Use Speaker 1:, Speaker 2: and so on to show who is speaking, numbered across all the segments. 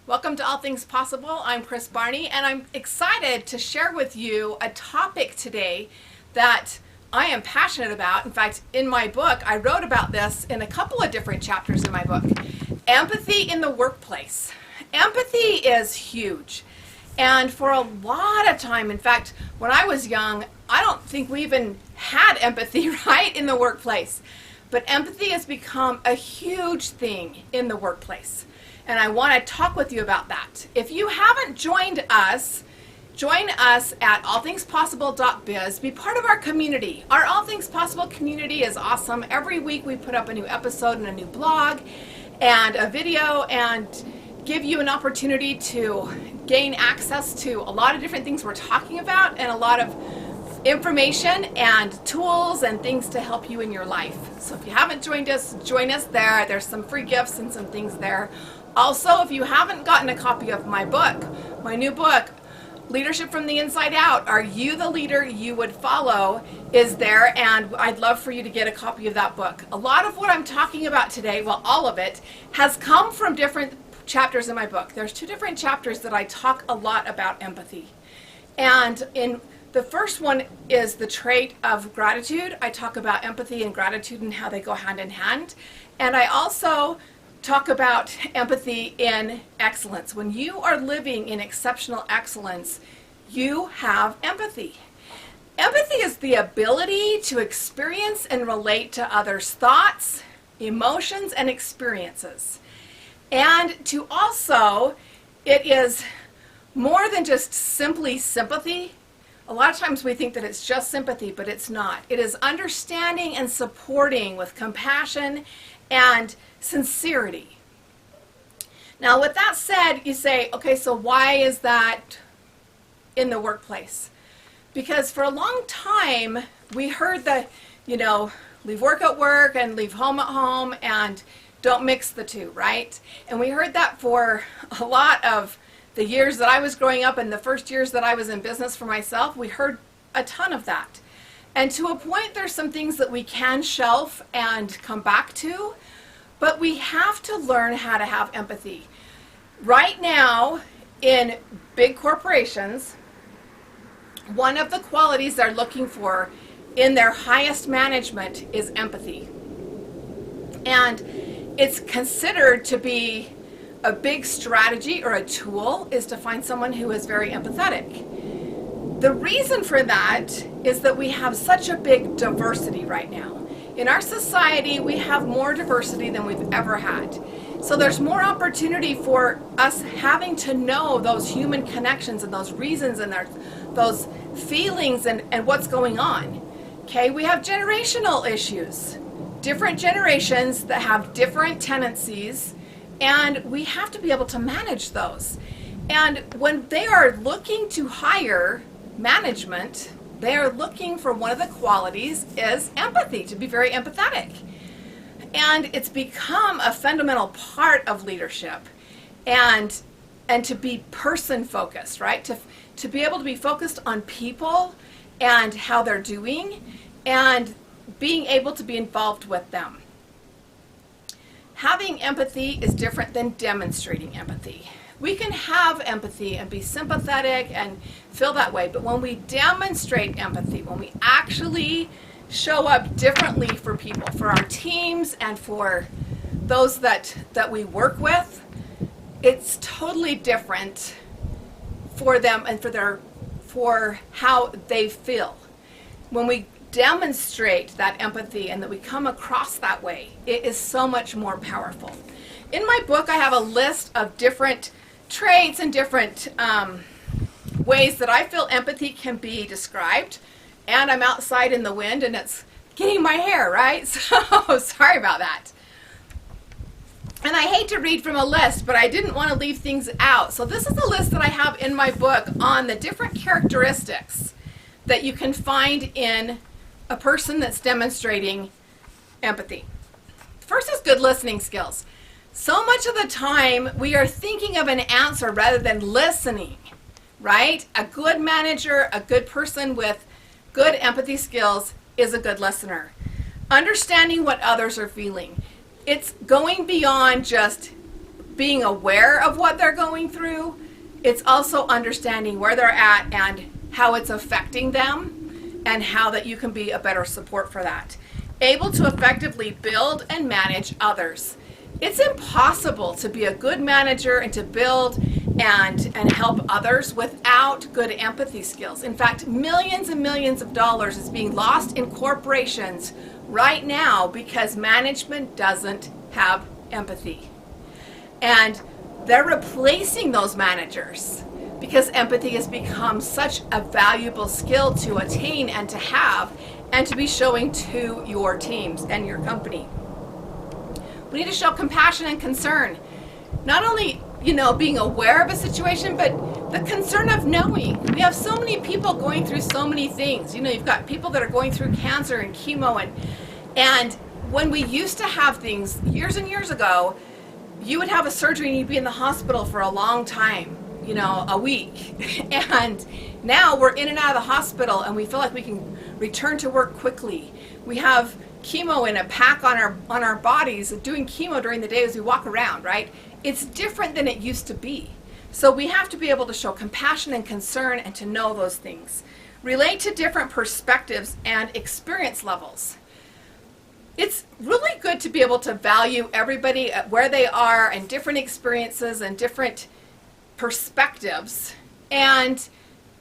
Speaker 1: Welcome to All Things Possible. I'm Kris Barney, and I'm excited to share with you a topic today that I am passionate about. In fact, in my book, I wrote about this in a couple of different chapters in my book. Empathy in the workplace. Empathy is huge. And for a lot of time, in fact, when I was young, I don't think we even had empathy, right, in the workplace. But empathy has become a huge thing in the workplace. And I want to talk with you about that. If you haven't joined us, join us at allthingspossible.biz. Be part of our community. Our All Things Possible community is awesome. Every week we put up a new episode and a new blog and a video and give you an opportunity to gain access to a lot of different things we're talking about and a lot of information and tools and things to help you in your life. So if you haven't joined us, join us there. There's some free gifts and some things there. Also, if you haven't gotten a copy of my book, my new book, Leadership from the Inside Out, Are You the Leader You Would Follow, is there, and I'd love for you to get a copy of that book. A lot of what I'm talking about today, well, all of it, has come from different chapters in my book. There's two different chapters that I talk a lot about empathy. And in the first one is the trait of gratitude. I talk about empathy and gratitude and how they go hand in hand. And I also talk about empathy in excellence. When you are living in exceptional excellence, you have empathy. Empathy is the ability to experience and relate to others' thoughts, emotions, and experiences. And to also, it is more than just simply sympathy. A lot of times we think that it's just sympathy, but it's not. It is understanding and supporting with compassion and sincerity. Now, with that said, you say, okay, so why is that in the workplace? Because for a long time, we heard that, leave work at work and leave home at home and don't mix the two, right? And we heard that for a lot of the years that I was growing up and the first years that I was in business for myself. We heard a ton of that. And to a point, there's some things that we can shelf and come back to, but we have to learn how to have empathy. Right now, in big corporations, one of the qualities they're looking for in their highest management is empathy. And it's considered to be a big strategy or a tool is to find someone who is very empathetic. The reason for that is that we have such a big diversity right now. In our society, we have more diversity than we've ever had. So there's more opportunity for us having to know those human connections and those reasons and those feelings and what's going on. Okay, we have generational issues. Different generations that have different tendencies, and we have to be able to manage those. And when they are looking to hire management, they are looking for one of the qualities is empathy, to be very empathetic. And it's become a fundamental part of leadership and to be person focused, right? To be able to be focused on people and how they're doing and being able to be involved with them. Having empathy is different than demonstrating empathy. We can have empathy and be sympathetic and feel that way, but when we demonstrate empathy, when we actually show up differently for people, for our teams and for those that we work with, it's totally different for them and for how they feel. When we demonstrate that empathy and that we come across that way, it is so much more powerful. In my book, I have a list of different traits and different ways that I feel empathy can be described. And I'm outside in the wind and it's getting my hair, right? So sorry about that. And I hate to read from a list, but I didn't want to leave things out. So this is a list that I have in my book on the different characteristics that you can find in a person that's demonstrating empathy. First is good listening skills. So much of the time we are thinking of an answer rather than listening, right? A good manager, a good person with good empathy skills is a good listener. Understanding what others are feeling. It's going beyond just being aware of what they're going through. It's also understanding where they're at and how it's affecting them, and how that you can be a better support for that. Able to effectively build and manage others. It's impossible to be a good manager and to build and help others without good empathy skills. In fact, millions and millions of dollars is being lost in corporations right now because management doesn't have empathy. And they're replacing those managers because empathy has become such a valuable skill to attain and to have and to be showing to your teams and your company. We need to show compassion and concern. Not only, being aware of a situation, but the concern of knowing. We have so many people going through so many things. You've got people that are going through cancer and chemo, and when we used to have things years and years ago, you would have a surgery and you'd be in the hospital for a long time, a week. And now we're in and out of the hospital and we feel like we can return to work quickly. We have chemo in a pack on our bodies, doing chemo during the day as we walk around, right? It's different than it used to be. So we have to be able to show compassion and concern and to know those things. Relate to different perspectives and experience levels. It's really good to be able to value everybody at where they are and different experiences and different perspectives. And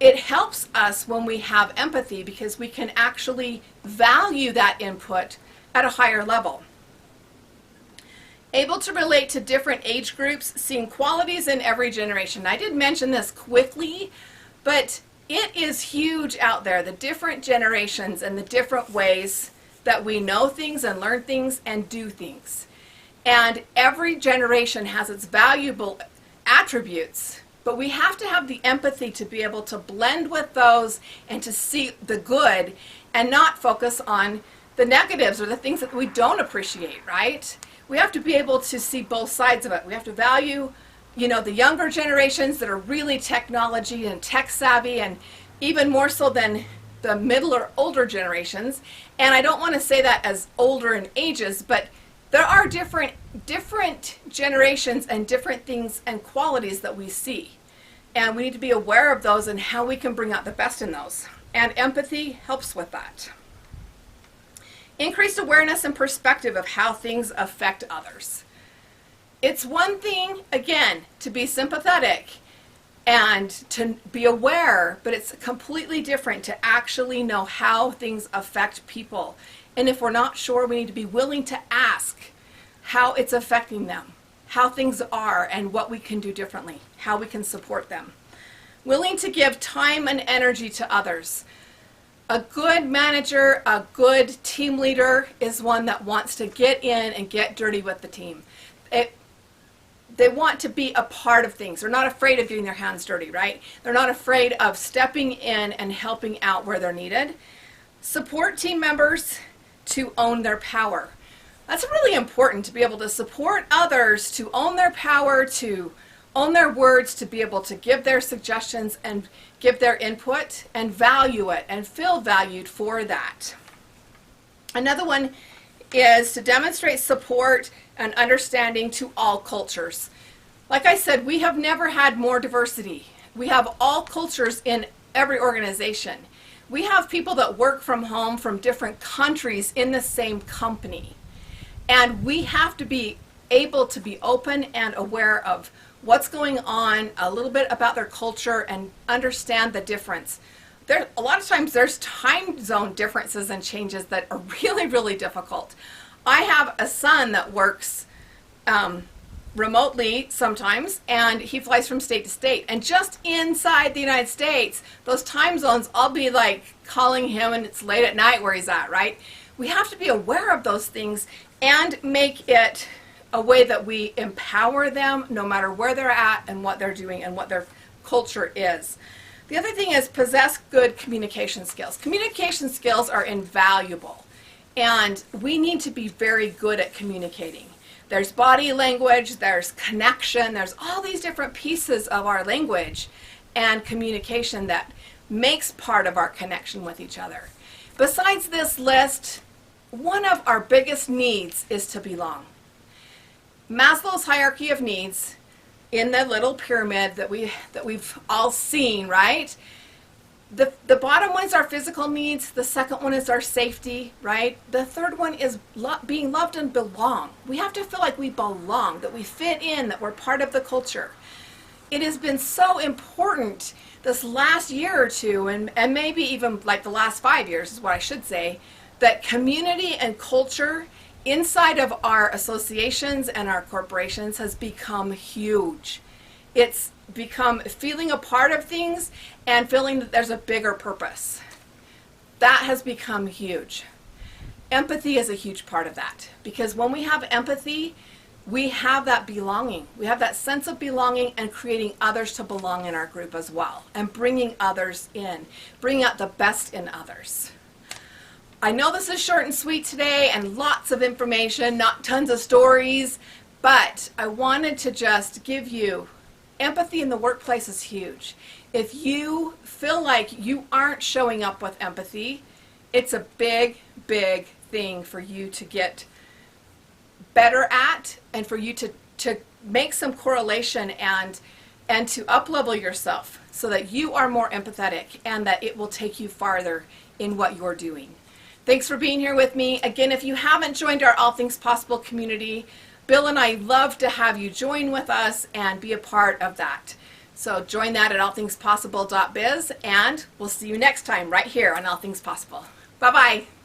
Speaker 1: it helps us when we have empathy because we can actually value that input at a higher level. Able to relate to different age groups, seeing qualities in every generation. I did mention this quickly, but it is huge out there, the different generations and the different ways that we know things and learn things and do things. And every generation has its valuable attributes, but we have to have the empathy to be able to blend with those and to see the good and not focus on the negatives or the things that we don't appreciate, right? We have to be able to see both sides of it. We have to value, the younger generations that are really technology and tech savvy, and even more so than the middle or older generations. And I don't want to say that as older in ages, but there are different generations and different things and qualities that we see. And we need to be aware of those and how we can bring out the best in those. And empathy helps with that. Increased awareness and perspective of how things affect others. It's one thing, again, to be sympathetic and to be aware, but it's completely different to actually know how things affect people. And if we're not sure, we need to be willing to ask how it's affecting them, how things are, and what we can do differently, how we can support them. Willing to give time and energy to others. A good manager, a good team leader is one that wants to get in and get dirty with the team. They want to be a part of things. They're not afraid of getting their hands dirty, right? They're not afraid of stepping in and helping out where they're needed. Support team members to own their power. That's really important, to be able to support others, to own their power, to own their words, to be able to give their suggestions and give their input and value it and feel valued for that. Another one is to demonstrate support and understanding to all cultures. Like I said, we have never had more diversity. We have all cultures in every organization. We have people that work from home from different countries in the same company. And we have to be able to be open and aware of what's going on, a little bit about their culture, and understand the difference. A lot of times there's time zone differences and changes that are really, really difficult. I have a son that works remotely sometimes, and he flies from state to state. And just inside the United States, those time zones, I'll be like calling him and it's late at night where he's at, right? We have to be aware of those things and make it a way that we empower them no matter where they're at and what they're doing and what their culture is. The other thing is possess good communication skills. Communication skills are invaluable, and we need to be very good at communicating. There's body language, there's connection, there's all these different pieces of our language and communication that makes part of our connection with each other. Besides this list, one of our biggest needs is to belong. Maslow's hierarchy of needs in the little pyramid that we've all seen, right? The bottom one is our physical needs. The second one is our safety, right? The third one is being loved and belong. We have to feel like we belong, that we fit in, that we're part of the culture. It has been so important this last year or two, and maybe even like the last 5 years is what I should say, that community and culture inside of our associations and our corporations has become huge. It's become feeling a part of things and feeling that there's a bigger purpose. That has become huge. Empathy is a huge part of that, because when we have empathy, we have that belonging. We have that sense of belonging and creating others to belong in our group as well, and bringing others in, bringing out the best in others. I know this is short and sweet today and lots of information, not tons of stories, but I wanted to just give you empathy in the workplace is huge. If you feel like you aren't showing up with empathy, it's a big, big thing for you to get better at, and for you to make some correlation and to up-level yourself so that you are more empathetic and that it will take you farther in what you're doing. Thanks for being here with me. Again, if you haven't joined our All Things Possible community, Bill and I love to have you join with us and be a part of that. So join that at allthingspossible.biz, and we'll see you next time right here on All Things Possible. Bye-bye.